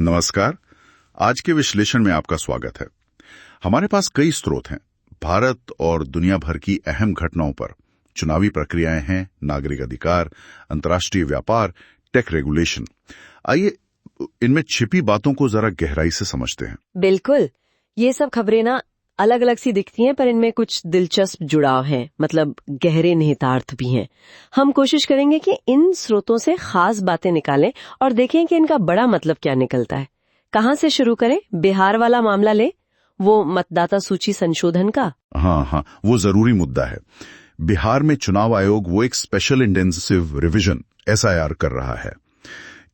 नमस्कार। आज के विश्लेषण में आपका स्वागत है। हमारे पास कई स्रोत हैं, भारत और दुनिया भर की अहम घटनाओं पर। चुनावी प्रक्रियाएं हैं, नागरिक अधिकार, अंतर्राष्ट्रीय व्यापार, टेक रेगुलेशन। आइए इनमें छिपी बातों को जरा गहराई से समझते हैं। बिल्कुल, ये सब खबरें ना अलग अलग सी दिखती हैं, पर इनमें कुछ दिलचस्प जुड़ाव हैं, मतलब गहरे निहितार्थ भी हैं। हम कोशिश करेंगे कि इन स्रोतों से खास बातें निकालें और देखें कि इनका बड़ा मतलब क्या निकलता है। कहाँ से शुरू करें? बिहार वाला मामला ले, वो मतदाता सूची संशोधन का। हाँ, वो जरूरी मुद्दा है। बिहार में चुनाव आयोग वो एक स्पेशल इंटेंसिव रिवीजन SIR कर रहा है।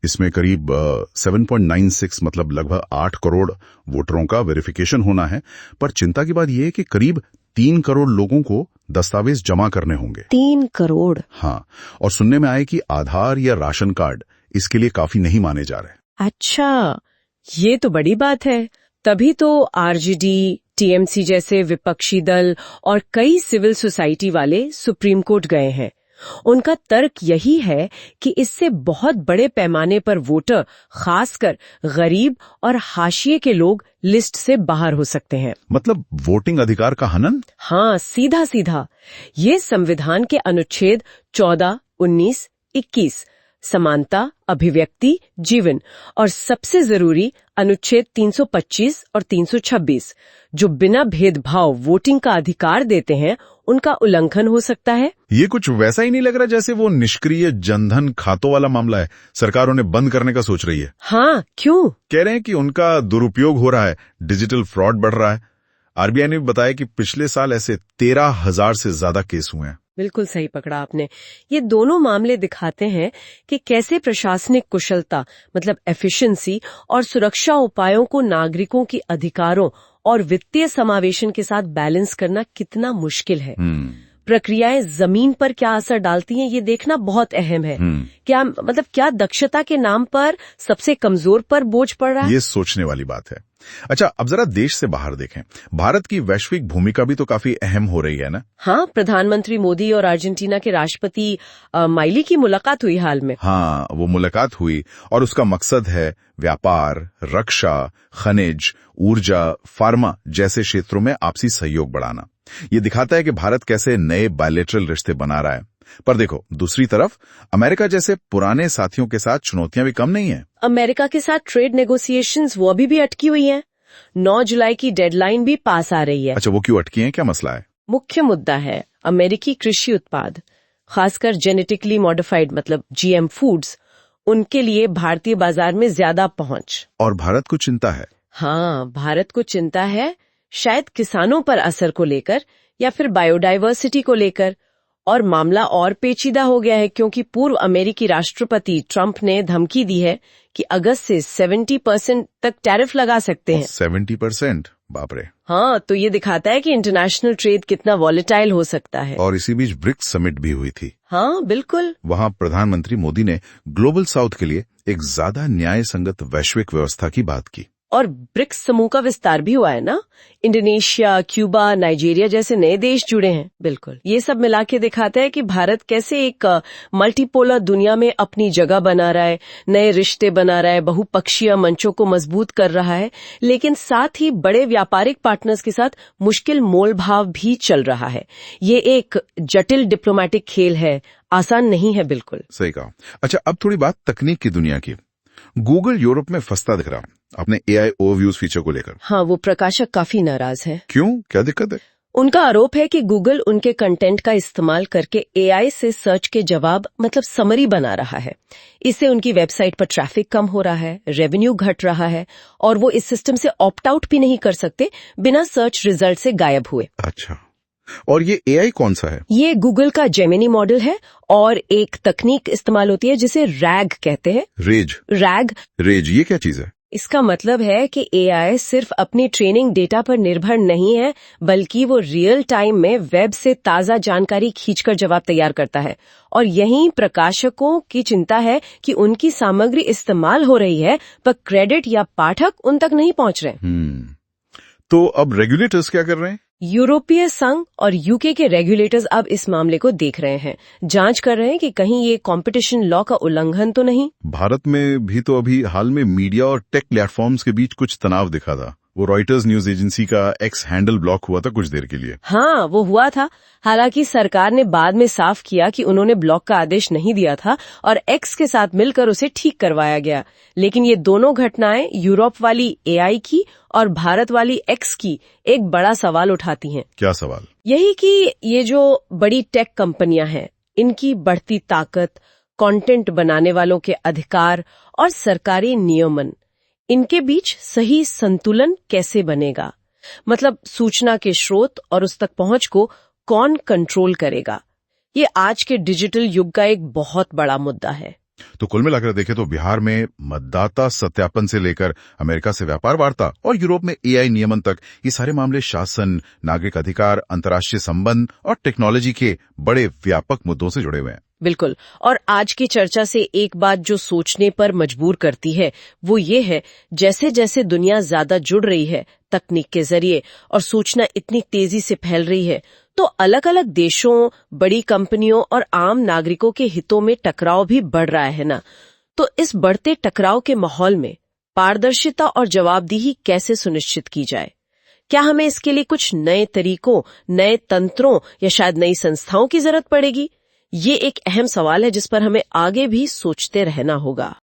इसमें करीब 7.96 मतलब लगभग 8 करोड़ वोटरों का वेरिफिकेशन होना है। पर चिंता की बात यह है कि करीब 3 करोड़ लोगों को दस्तावेज जमा करने होंगे। 3 करोड़? हाँ, और सुनने में आए कि आधार या राशन कार्ड इसके लिए काफी नहीं माने जा रहे। अच्छा, ये तो बड़ी बात है। तभी तो RJD, TMC जैसे विपक्षी दल और कई सिविल सोसाइटी वाले सुप्रीम कोर्ट गए हैं। उनका तर्क यही है कि इससे बहुत बड़े पैमाने पर वोटर, खासकर गरीब और हाशिए के लोग लिस्ट से बाहर हो सकते हैं। मतलब वोटिंग अधिकार का हनन? हाँ, सीधा सीधा। ये संविधान के अनुच्छेद 14, 19, 21, समानता, अभिव्यक्ति, जीवन और सबसे जरूरी अनुच्छेद 325 और 326, जो बिना भेदभाव वोटिंग का अधिकार देते हैं, उनका उल्लंघन हो सकता है। ये कुछ वैसा ही नहीं लग रहा जैसे वो निष्क्रिय जनधन खातों वाला मामला है, सरकार उन्हें बंद करने का सोच रही है। हाँ, क्यों? कह रहे हैं कि उनका दुरुपयोग हो रहा है, डिजिटल फ्रॉड बढ़ रहा है। RBI ने भी बताया कि पिछले साल ऐसे 13,000 से ज्यादा केस हुए हैं। बिल्कुल सही पकड़ा आपने। ये दोनों मामले दिखाते हैं कि कैसे प्रशासनिक कुशलता, मतलब एफिशिएंसी और सुरक्षा उपायों को नागरिकों की अधिकारों और वित्तीय समावेशन के साथ बैलेंस करना कितना मुश्किल है। प्रक्रियाएं जमीन पर क्या असर डालती हैं, ये देखना बहुत अहम है। क्या दक्षता के नाम पर सबसे कमजोर पर बोझ पड़ रहा है? ये सोचने वाली बात है। अच्छा, अब जरा देश से बाहर देखें। भारत की वैश्विक भूमिका भी तो काफी अहम हो रही है ना? हाँ, प्रधानमंत्री मोदी और अर्जेंटीना के राष्ट्रपति माइली की मुलाकात हुई हाल में। हाँ, वो मुलाकात हुई और उसका मकसद है व्यापार, रक्षा, खनिज, ऊर्जा, फार्मा जैसे क्षेत्रों में आपसी सहयोग बढ़ाना। ये दिखाता है कि भारत कैसे नए बायलैटरल रिश्ते बना रहा है। पर देखो, दूसरी तरफ अमेरिका जैसे पुराने साथियों के साथ चुनौतियां भी कम नहीं है। अमेरिका के साथ ट्रेड नेगोशिएशंस वो अभी भी अटकी हुई हैं। 9 जुलाई की डेडलाइन भी पास आ रही है। अच्छा, वो क्यों अटकी है? क्या मसला है? मुख्य मुद्दा है अमेरिकी कृषि उत्पाद, खासकर जेनेटिकली मॉडिफाइड मतलब GM फूड्स, उनके लिए भारतीय बाजार में ज्यादा पहुंच। और भारत को चिंता है? हाँ, भारत को चिंता है, शायद किसानों पर असर को लेकर या फिर बायोडायवर्सिटी को लेकर। और मामला और पेचीदा हो गया है क्योंकि पूर्व अमेरिकी राष्ट्रपति ट्रंप ने धमकी दी है कि अगस्त से 70% तक टैरिफ लगा सकते हैं। 70%? बाप रे। हाँ, तो ये दिखाता है कि इंटरनेशनल ट्रेड कितना वॉलेटाइल हो सकता है। और इसी बीच ब्रिक्स समिट भी हुई थी। हाँ, बिल्कुल। वहाँ प्रधानमंत्री मोदी ने ग्लोबल साउथ के लिए एक ज्यादा न्याय संगत वैश्विक व्यवस्था की बात की। और ब्रिक्स समूह का विस्तार भी हुआ है ना? इंडोनेशिया, क्यूबा, नाइजीरिया जैसे नए देश जुड़े हैं। बिल्कुल, ये सब मिला के दिखाता है कि भारत कैसे एक मल्टीपोलर दुनिया में अपनी जगह बना रहा है, नए रिश्ते बना रहा है, बहुपक्षीय मंचों को मजबूत कर रहा है, लेकिन साथ ही बड़े व्यापारिक पार्टनर्स के साथ मुश्किल मोल भाव भी चल रहा है। ये एक जटिल डिप्लोमेटिक खेल है, आसान नहीं है। बिल्कुल सही कहा। अच्छा, अब थोड़ी बात तकनीक की दुनिया की। गूगल यूरोप में फंसता दिख रहा अपने AI ओवरव्यूज फीचर को लेकर। हाँ, वो प्रकाशक काफी नाराज है। क्यों? क्या दिक्कत है? उनका आरोप है कि गूगल उनके कंटेंट का इस्तेमाल करके AI से सर्च के जवाब मतलब समरी बना रहा है। इससे उनकी वेबसाइट पर ट्रैफिक कम हो रहा है, रेवेन्यू घट रहा है और वो इस सिस्टम से ऑप्ट आउट भी नहीं कर सकते बिना सर्च रिजल्ट से गायब हुए। अच्छा, और ये AI कौन सा है? ये गूगल का जेमिनी मॉडल है और एक तकनीक इस्तेमाल होती है जिसे रैग कहते हैं। रेज ये क्या चीज है? इसका मतलब है कि AI सिर्फ अपनी ट्रेनिंग डेटा पर निर्भर नहीं है, बल्कि वो रियल टाइम में वेब से ताज़ा जानकारी खींचकर जवाब तैयार करता है। और यहीं प्रकाशकों की चिंता है कि उनकी सामग्री इस्तेमाल हो रही है पर क्रेडिट या पाठक उन तक नहीं पहुंच रहे। तो अब रेगुलेटर्स क्या कर रहे हैं? यूरोपीय संघ और यूके के रेगुलेटर्स अब इस मामले को देख रहे हैं, जांच कर रहे हैं कि कहीं ये कंपटीशन लॉ का उल्लंघन तो नहीं। भारत में भी तो अभी हाल में मीडिया और टेक प्लेटफॉर्म्स के बीच कुछ तनाव दिखा था। वो रॉयटर्स न्यूज एजेंसी का एक्स हैंडल ब्लॉक हुआ था कुछ देर के लिए। हाँ, वो हुआ था। हालांकि सरकार ने बाद में साफ किया कि उन्होंने ब्लॉक का आदेश नहीं दिया था और एक्स के साथ मिलकर उसे ठीक करवाया गया। लेकिन ये दोनों घटनाएं यूरोप वाली एआई की और भारत वाली एक्स की एक बड़ा सवाल उठाती हैं। क्या सवाल? यही कि ये जो बड़ी टेक कंपनियां हैं, इनकी बढ़ती ताकत, कंटेंट बनाने वालों के अधिकार और सरकारी नियमन, इनके बीच सही संतुलन कैसे बनेगा? मतलब सूचना के स्रोत और उस तक पहुंच को कौन कंट्रोल करेगा? ये आज के डिजिटल युग का एक बहुत बड़ा मुद्दा है। तो कुल मिलाकर देखें तो बिहार में मतदाता सत्यापन से लेकर अमेरिका से व्यापार वार्ता और यूरोप में एआई नियमन तक ये सारे मामले शासन, नागरिक अधिकार, अंतर्राष्ट्रीय संबंध और टेक्नोलॉजी के बड़े व्यापक मुद्दों से जुड़े हुए हैं। बिल्कुल। और आज की चर्चा से एक बात जो सोचने पर मजबूर करती है वो ये है, जैसे जैसे दुनिया ज्यादा जुड़ रही है तकनीक के जरिए और सूचना इतनी तेजी से फैल रही है, तो अलग अलग देशों, बड़ी कंपनियों और आम नागरिकों के हितों में टकराव भी बढ़ रहा है ना। तो इस बढ़ते टकराव के माहौल में पारदर्शिता और जवाबदेही कैसे सुनिश्चित की जाए? क्या हमें इसके लिए कुछ नए तरीकों, नए तंत्रों या शायद नई संस्थाओं की जरूरत पड़ेगी? ये एक अहम सवाल है जिस पर हमें आगे भी सोचते रहना होगा।